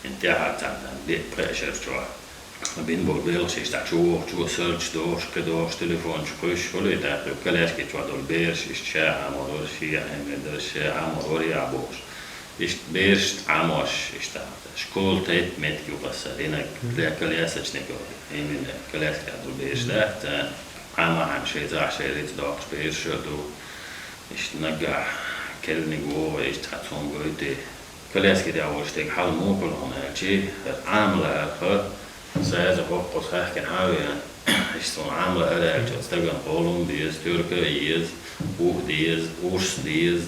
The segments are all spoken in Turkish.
in der hat dann die Pressure schon. bin bol belsi sta chu search dos que dos telefon schuish hole da kalesh ke chwadol beers ist sha amor shi der sha amor ya bos ist beers amos ist da skol tet met jubas dina der kalesh nicht in der kalesh da beers da ama ham shi za shi rit da beers do ist naga kelni go ist hat so goite kalesh ke da was tek hal mo kolon chi amla zij ze ook pas graag kan houden. Is zo'n andere uitdaging. Het is een Holland, die is Turken, die is ook die is Oost, die is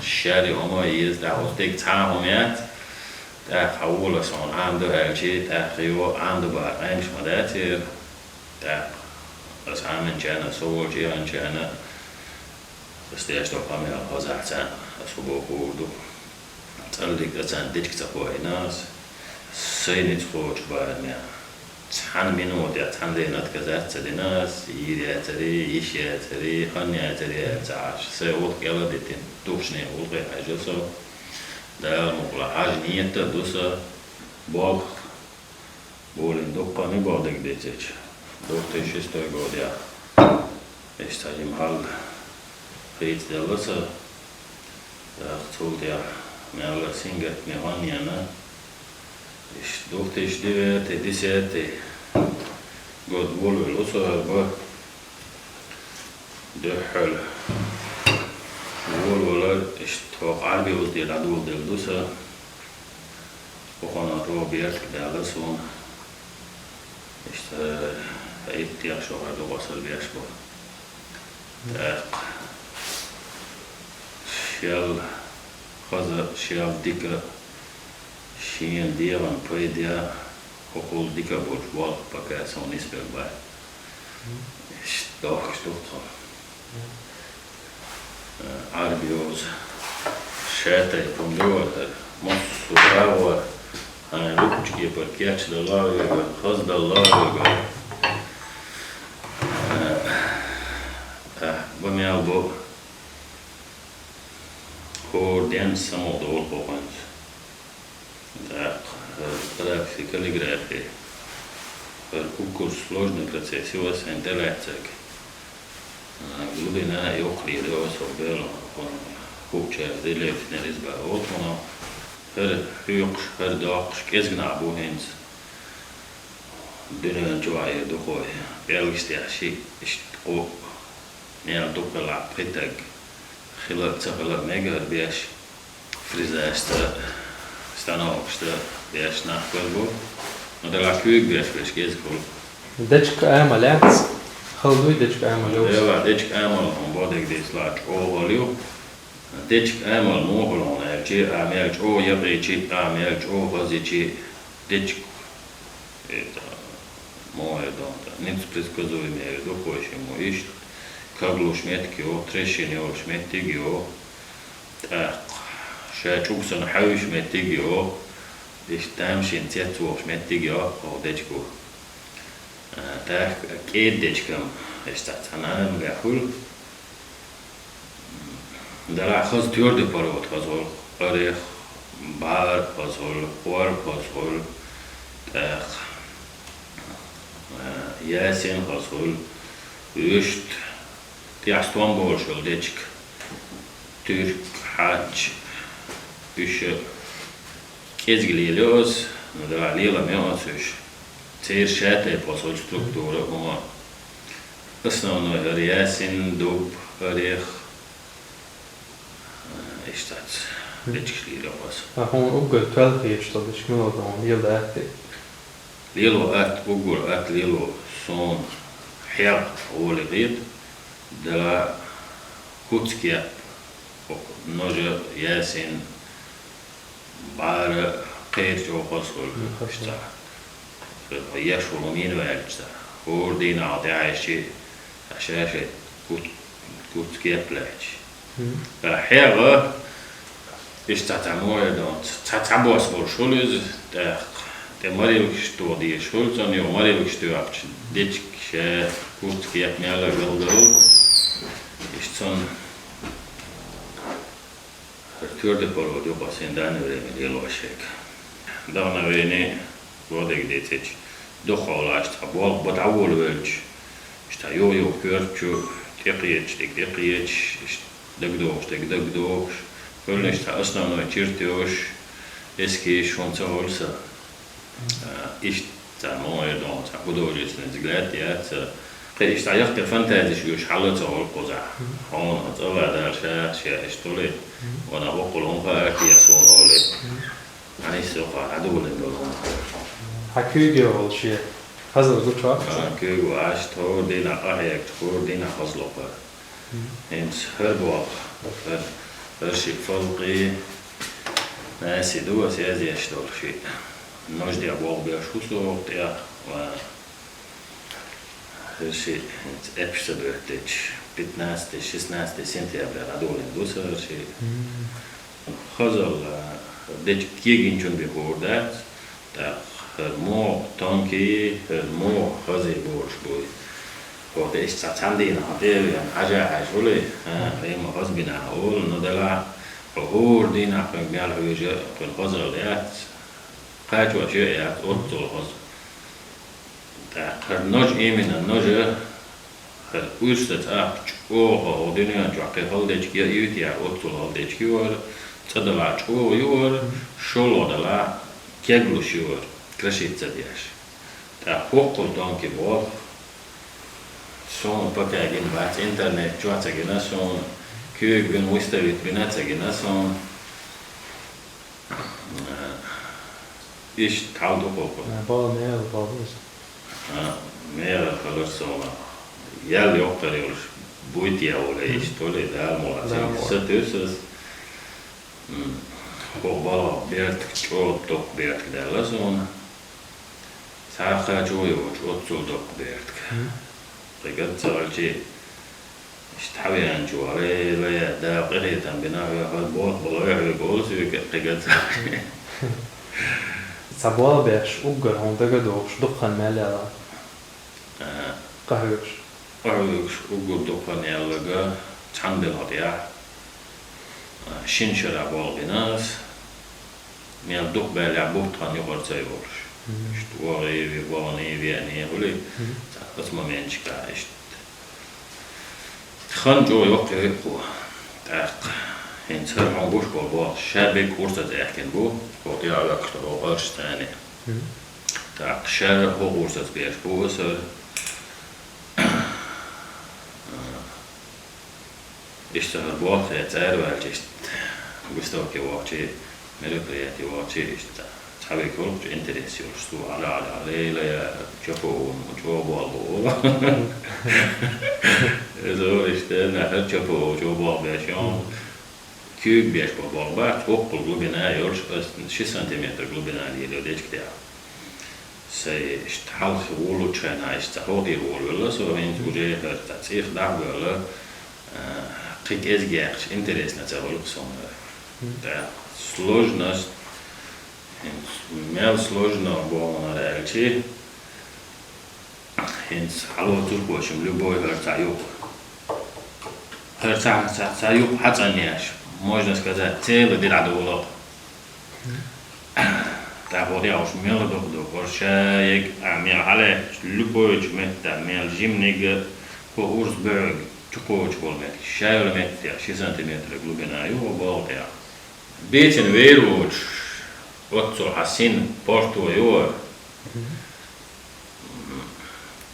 Sherry, allemaal die is daar ook dik taal met. Daar houden zo'n andere uitje, daar heel andere rijms maar dat hier. Daar is aan een channel, zo je een channel. Dus de eerste op hem al gezegd zijn, als we boven doen. Dat zijn dit geval hinaus. Zijn niet goed bij mij. Han minut der han den hat gesagt zu den nas ihre tari ich tari han ja tari tash se ot gela de tin dushne ot haja so da mo la ajniyet dusa bol bolin dokka ne bodek detech dokte shisto godia ist im hal reit der losa da zog der mehr singet mir han ja ne ich durfte ich die Desserte Gott wohl los aber der Hölle wohl ich doch Arbi aus der Ladul del Dusa auch an Robert der alles und ich ja schon mal was soll wir schon Shell dicke Schien dievan poedia okol dika bol pakka son ispelba. Doch stort. Arbios schete vom Jord mos bravo ein lukje per catch the lawyer has the lawyer Vami albo for den samo do points. Да, практика каллиграфии. Кукус сложный процесс, его интеллекция. Глубина и охли, его собрал, он куча делев не резба, вот он, хюкш, хердакш, кезгнабу хинс. Дырен чуай духой, белгистяши, о, не духала притаг, хилак цапала мега беш, фризаста. Stanovište běž na chodbu, no teda kők běž kézkol. Dečka elma látsz? Halduj dečka elma jósz? Jövő, dečka elma on bodeg dész lács óvaljú. Dečka elma móholon elcsi, ám elcs ó jövőcsi, ám elcs ó hazicsi, dečk. Mojedon, nic предсказуй мне, духойшему ищ. Каглу шметки о, трещини о шметtig о. Так. Чуксон хауш метигио, ich tamshin tieto metigio o dečku. Tak kedečkam, ist das anan gahul. Dala khaz tjorde parot khazol, arikh bar khazol, war khazol. Tak yasin khazol, üst tiaston bolshol dečk. Türk haj Üsche кезглилёс, но да лила мёсуш. Цер шате посол структура гома. Основной рясин дуб орех. Истат. Лечклилёс. А hon ugur 12 stad is knodon heel atti. Lilo at ugur at lilo son her olegit da kutskia. Noje yasin bara qeyrjo qosol qishta yashulu min wajta ordina daishi ashashi kut keplach hera ishta tamoydon tatabos vor shuluz der marivksto die shulzon jo marivksto ditch kut kepmela gildol ishton Turde parod jobb a szindán, őre, mint élőség. دعنا ويني وضعك ديتش دخل عشت بوال بتعول ولش اشتا يو كيرتشو تقيتش دقدوش كل اشتا أصلا نوع تيرتيوش اسكيش هونسا هولسا اشتا موية دون تا بدوجيس نزغلات يات اشتا يختي فانتازيش يوش حالتا هولقوزا هون هتطلع دار شا اشتولي وانا بقول هم فاكي يسون هولي يعني سوقا عدول لهم حكيجي أول شيء هذا الجو شو كيو عشت هو دينا قهيك تقول دينا خزلقة هنس هربوق فرشي فلقي ناسي دوا سيازي يشتغل شيء نجدي أبوق بيشو سوق تيا و فرشي أبشت بيرتش 15-16 سنتيابر عدول دوسر شيء خزل ديش كيجين جون بيخوردات تا مو تانكي مو خزي بورش بوي وقت إيش تعتمدين هذيل يعني حاجة عجولة هي ما خز بينا أول ندلع عهور دينا كن بيال هوجة كن خزر ليات قاعد وشيء أطول خز تا نج إيمن النج وستت أوه ودنيا جاكي هالديش كيا يوتي أطول هالديش كيور تدلع يور شلو دلع كيغلوش يور كرشيت دياش تا حقوق دانكي بول سون بكاجين بات انترنت جواتاجينا سون كيغ بين ويستويت بيناتاجينا سون ايش تعودوا بوكو بال ميل بالوز ميل خلصونا يال يوكر يولش بويتيا ولا ايش تولي دال مولا ستوسس هو بيرت دوك بيرت دالا سون ساخا جويو جوتسو دوك بيرت قد سألتي اشتحوي عن جواري لا دا قرية بنا هاد بوخ بلاي بقول سوي قد سبوا بيش أوجر هون دقدوش دخن مالي قهوش أوجر دخن يالغا تحمل هديا شنشرا بول بناس ميال دوك بالي بوتان يقول سيبورش اشتواري بيباني بياني هولي بس ما مينش كايشت خان جو يوقي هيكو تاق هين سر عن بوش بابا شابك ورسة احكن بو قوتي على كتبو غرش تاني تاق شار هو ورسة بيش بو سر اشتهر بوقت يتعر والجشت قستوكي وقتي ملوكرياتي وقتي اشتهر حبي كل إنترس يرسلوا على ليلة شافوا وجوابوا الله إذا اشتنا هل شافوا وجوابوا بيشون كيوب بيش بابا فوق الجلوبنا يرش 6 سنتيمتر جلوبنا اللي لو ديش كده سي اشتحال خولو تشانا اشتحوطي هولو سو هين توجه هرتاتيخ دعوة قيك ازجاش إنترس نتاول قصون ده سلوجناست مال сложно было найти. Хинс халу турбошим любой хартаюк. Хартаюк хацаняш. Можно сказать, целый дирадулов. Так вот я уж мел до коршаек, а мел хале любой чмета мел жимник по Урсберг. Чукочкол мет, шайл мет, 6 сантиметров глубина его болтя. Бечен веруч. Otso hasin portu juor.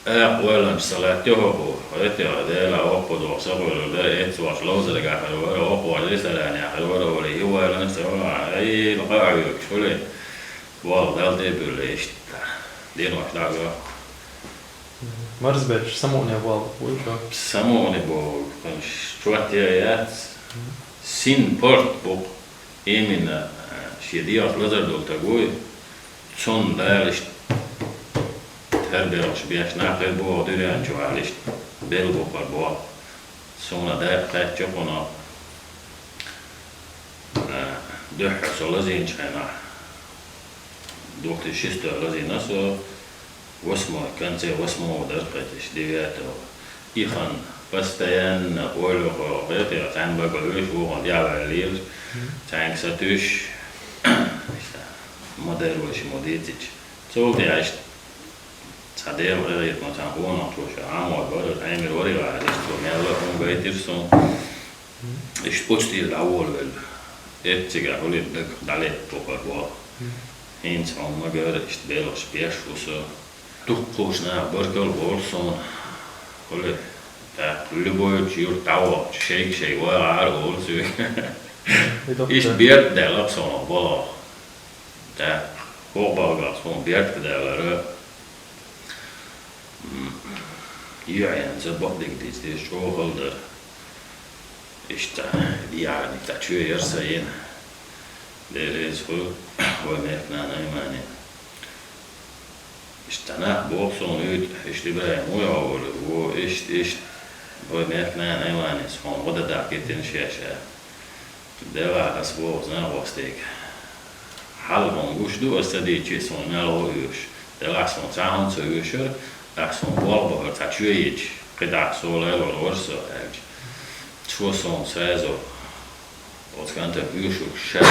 Äppölen salat johonku. Eteä teillä oppotua savuilla etsuas lauselika haluaa oppua lisälään ja haluaa oli juoilla se on ei laajuksi oli. Valta tepyleistä. Dinos daga. مرزبش سموني أبوال ويشو Samoin bol kan struattia jät. Sin port bok emina شيديات لزر دولتا قوي تون دالش تهربيرش بيش ناقل بوا دوريان جو عالش بيل بوكر بوا سونا داق قاعد جوكونا دوحة سولازين شانا دوقت شيستو لازين نسو واسمو كانتي واسمو درقتش ديواتو إيخان بستيان أولو قوغيتي عتان بقلوش وغن ديابا الليل تانك ساتوش Maderul și moditici. Zolti ești țadel răit mă țan honatru și amor bără, emir oriva, ești o mielă, un găitir sunt, ești poți la olvel, etțiga, hulit dăc, dalet, topăr, bol. Heinz on magör, ești belo, spieșu, să tukkuusnää bărcăl bolson, oli, tää lyboit jur tauo, shake, voi aar olsyy. Ist biert der lapson on bol. Tää hobalgas on biert der rö. Jyäjän se botdigtis tis sjoholder. Ist diaan, että tjyjärsäjien. Det är så vad jag menar nej. Istana bolson ut, işte börjar moja och ist vad jag menar nej man är så vad det där kitten skäsä. Det var det svårt när jag steg. Halvon gushdu och så det är så när jag hörs. Det var så sant så hörs. Det som bolbor ta tjuich. Predat så eller orso. Två sån så och ska inte husuk själv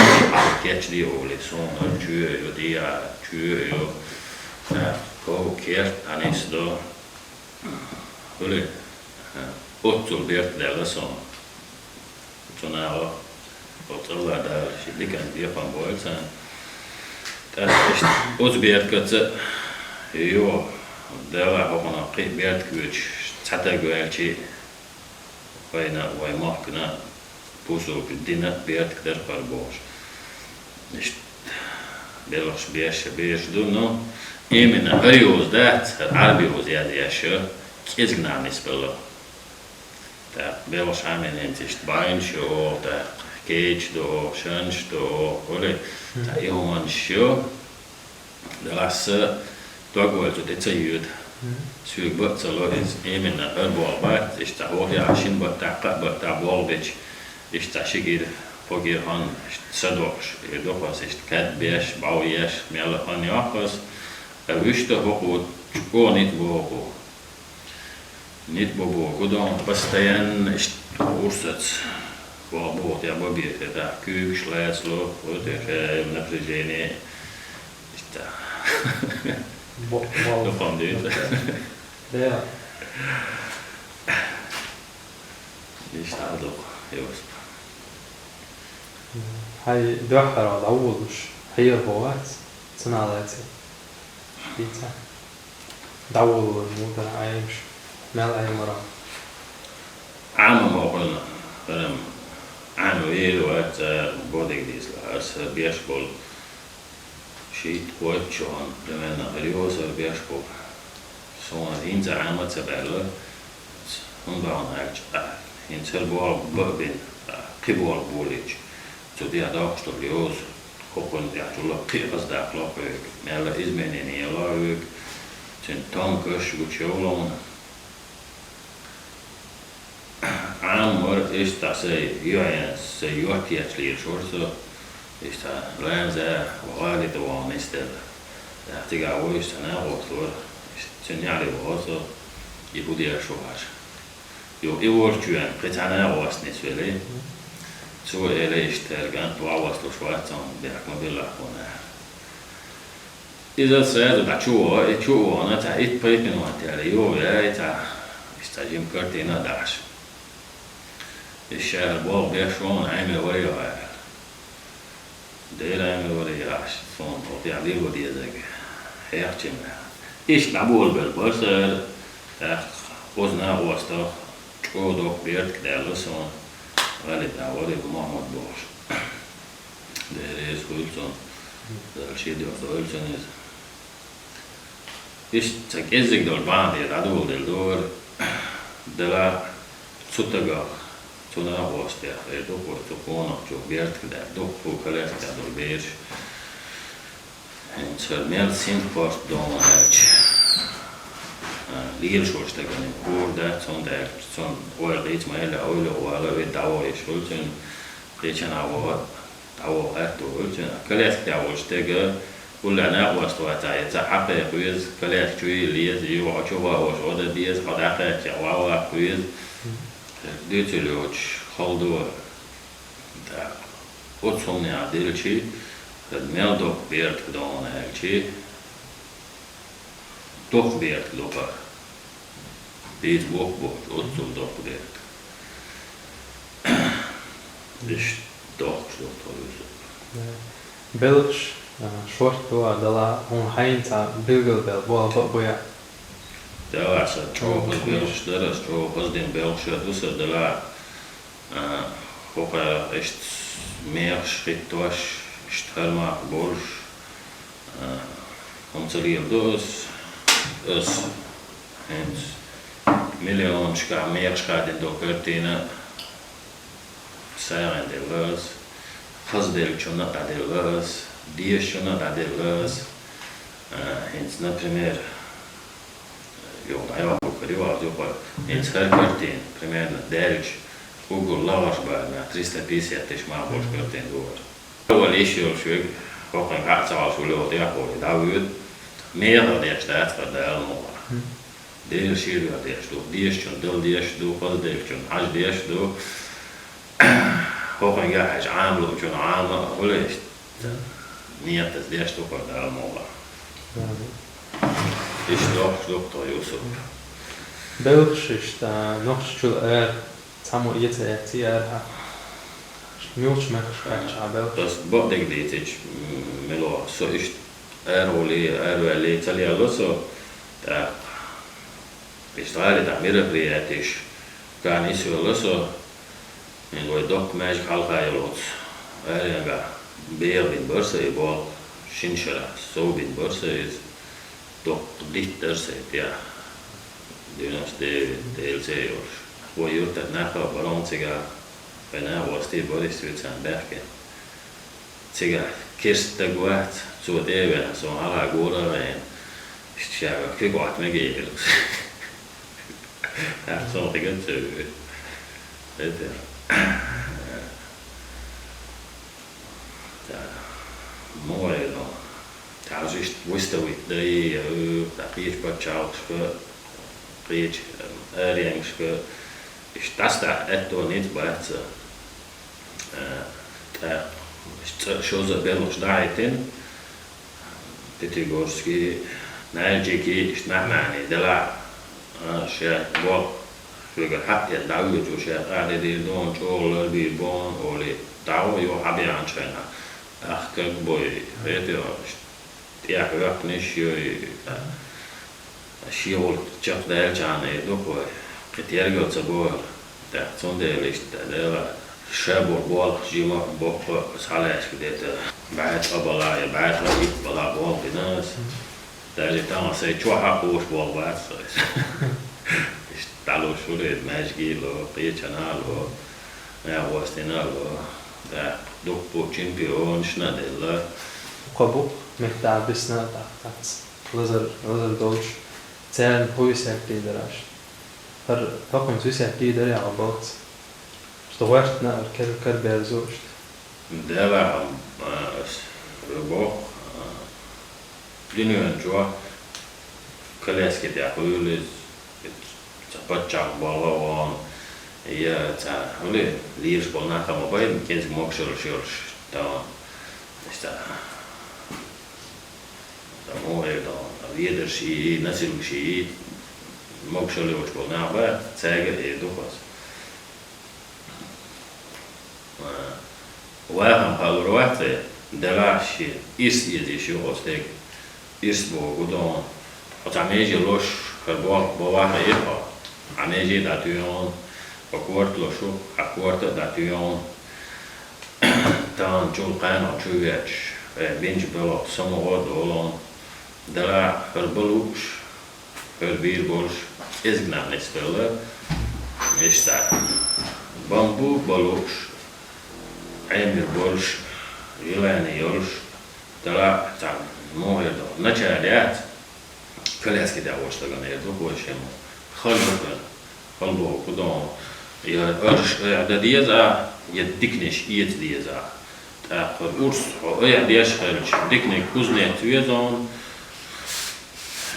catch det och liksom och tjue och på kert anis då hörru åttor bert där så såna och så där skickar det på en boll sen det är också bert att jo det var hoppana bert kuch tataguelchi vai makna puso dinat biert der parbos. Ist belos bies do no. Emina harios dat arbios jadiasho kizgnani spelo. Ta belos amenent ist bain sho ta cage do shans do ole ta joman sho de las dogwolto det säger Syg bötsalo is emina örbolbat ist ta hoja shin batta bolbich ist ta sigir fogir han szedors dokas ist kedbes baujes mel han jakas wüste hokot nit bogo nit bogo godon pastayan ist ursats bobot ja bobit ta küks läslo ote naprzejenie ist ta då kom det ut. Det är Det är då just. هاي دوحر على أولش هي البوات صناعاتي بيتا دعوة الموضوع عايش مال أي مرة عام ما قلنا فلم عام ويل وقت بودك ديس لأس بيشبول شيء وجهان لمن اليوم بيشبول سواء هنز عامة سبعة هم بعون هالج هنز البوال بابين قبول بوليج تودي هذاك اليوم هوكن يعتبر قياس داخل فيك ماله إزمنين يلاقيك تنتانكش وتشولون عامر إشتا سي يعين سي يعطيك لي شورسو إشتا لانزا وغالي دوام استل تيجا ويش تناغوصور تنيالي وغوصو يبودي أشوهاش يو إيورتشوان قتانا واسني سويلي Så är det istället tuavasta Schweizan biakma billahkona. Iza säger att chuo na ta it paitin wa ta jo ja ta istajim kartina dash. الشهر بوق بيشون عامل وريا دير عامل وريا صون وفي عليه ودي زاك هيحكي إيش نقول بالبصر وزنا واسطة شودوك بيرت كده لسون غالب نعوري بمحمد بوش ده رئيس هولسون ده الشيء ده هولسون إيش تكيزك دول باندي رادول دل دور دلا سوتاغا سونا واسطة دوكو توكونا جو بيرت كده دوكو كلاس كده دول بيرش En så mer sinnfart då här liirsuostakin kuulda sånt där sån oerligt som eller och alla vet då är schulden det känner av då att då kallas det avstega ولا ناقص وقتها تحقق كويس كلاس شوي اللي يجوا شوفوا وش هذا بيز خدعة جواوا كويس ديتلوش خالدو ده أتصلني عدل شيء Het mel doch beert gedaan eigenlijk. Toch beert lopen. Deze woordwoord, ook toch beert. Dus toch sloot het. Belgisch, short boa, de la onheinta, bilgelbel, boa boya. Dat was het. Tropas Belgisch, dat is tropas den Belgische. Dus de la ook echt meer schritt was, stelma borsch. Onze liefdes, is eens miljoen meer schade in de kartine. Zijn de les, gasdeeltje dat de les, diesje dat de les. Eens na primeer, jo, dat was ook rivaal, jo, eens herkartine, primeer na derich, Google lagersbaar na 350 is maar borstkartine door. Wel is je als je ook een gaat zoals we lopen, ja, hoor, dat wordt meer dan de staat van de helemaal. Deel hier gaat eerst door, diesje, deel diesje door, gasdeeltje, als diesje door. Ook een jaar is aanloopje naar aan, hoe is het? Niet dat het eerst ook wat allemaal. Is toch Josef. Belgisch is nog schul samo ietse tiara. Milch met schrijft Belgisch. Dat is wat ik deed, ik melo, zo is RWL Italië zo. Daar is daar middenpriet is, kan niet zo zo. En we toch meisje halkaja lots. Ja, beer in bursa je bal, shinshara, zo in bursa is toch dichter zit, ja. Dus de LC hoor. Hoe je dat nachher balansiga, bijna was die body streets aan bergen. Siga kist de guat, zo het even, zo alla gora en ja, kijk wat me geeft. Ja, zo ik het weet je. Mooi dan. Trouwens is wist dat dat is wat Charles preach, is dat echt door niet buiten. Zo ze Belgisch daar in. Dit is Gorski, Nijjiki is naar mij de la. Als je wel Fugger hat je daar dus ja, die doen zo die bon olie. Daar je heb je aanschijnen. Ach kijk boy, weet je wel. Ja, hört nicht je. Schiol chef de aan het ook. Kritiek gaat zo boer. Dat zonde ligt daar. Schebor bol, jima bok, sales gedet. Bij het abalaje, bij het niet bala bol binnen. Daar zit dan ze twa bol wat zo. Talo shule majgilo pechanalo ja was tenalo da dopo champion schnadella Qabuk mekta bisna dat lazer dolch zellen huisak liderash har fakon huisak lider ja bot stowart na ker berzost dela bo dinuen jo kaleske da hules Zapatchak balon, ja, ta, hoe leersbal na gaan we bij, kent ik ook zoals dan is dat mooi dan, weer zie, natuurlijk zie, ook zoals bal na bij, zeggen je toch wat. Waar gaan halroate, de laatste is je zoals ik, is wel dan, wat aan mij je los, gerbal, bewaar je pa. Aneji datujon, akort losuk, akort datujon, dan julkan of chuvech, binge belop, somewhat dolon, de la herbeluch, herbierbos, is gnamnet spelen, is dat bamboe beluch, emirbols, jelanios, de la tam, mooi dan, natja kaleski daar was dan er toch was hem. Hallo, gedaan. Ja, dat is je diknisch iets die is daar. Urs, ja, die is het diknik kuznet wezen.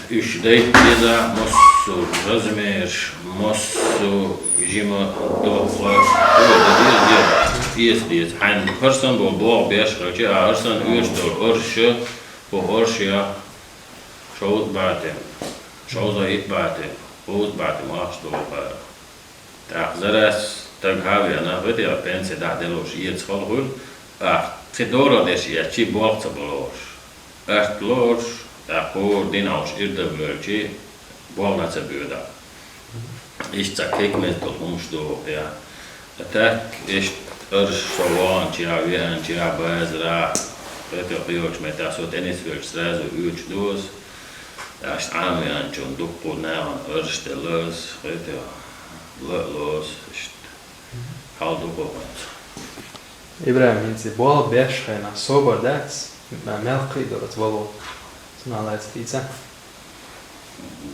Üç de daar, mosso razmer, mosso jima dofa. Dat is ies hän hörsan bol bo beschröch ja hörsan urstor örsche på örsche showt bate showza it bate hos bate machst do da zaras tag have ana vete a pense da delos ies holhul Fedora des ja ci borza bolos. Los da po dinaus irda völci bolna se böda. Ich zakek met tot umsto ja. Tak ist sovan ja vien ja bazra. Vete opios met aso tenis völc strazo uch dos. Das anwen schon duppo na örstelos vete los ist halt duppo. Ibrahim, viņš ir bola biežainā sobordēts, melkīdorats valodu. Sanālēts tīcā.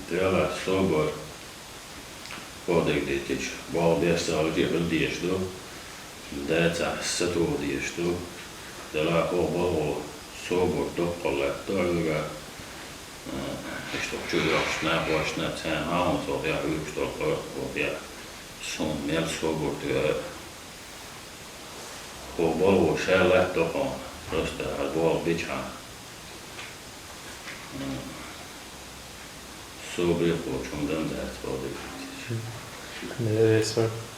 Tēlā sobor podegdītič. Bola biežainā vēl diešdu. Dēcā satū diešdu. Tēlā bolo sobor doppole toiluga. Isto čudroks näpois nätsään haamusol ja yksitol ja sun miel sobor työ. På Volvo själv tohon just det här Volvicha. Så blir det på som den där två det. Det är svårt.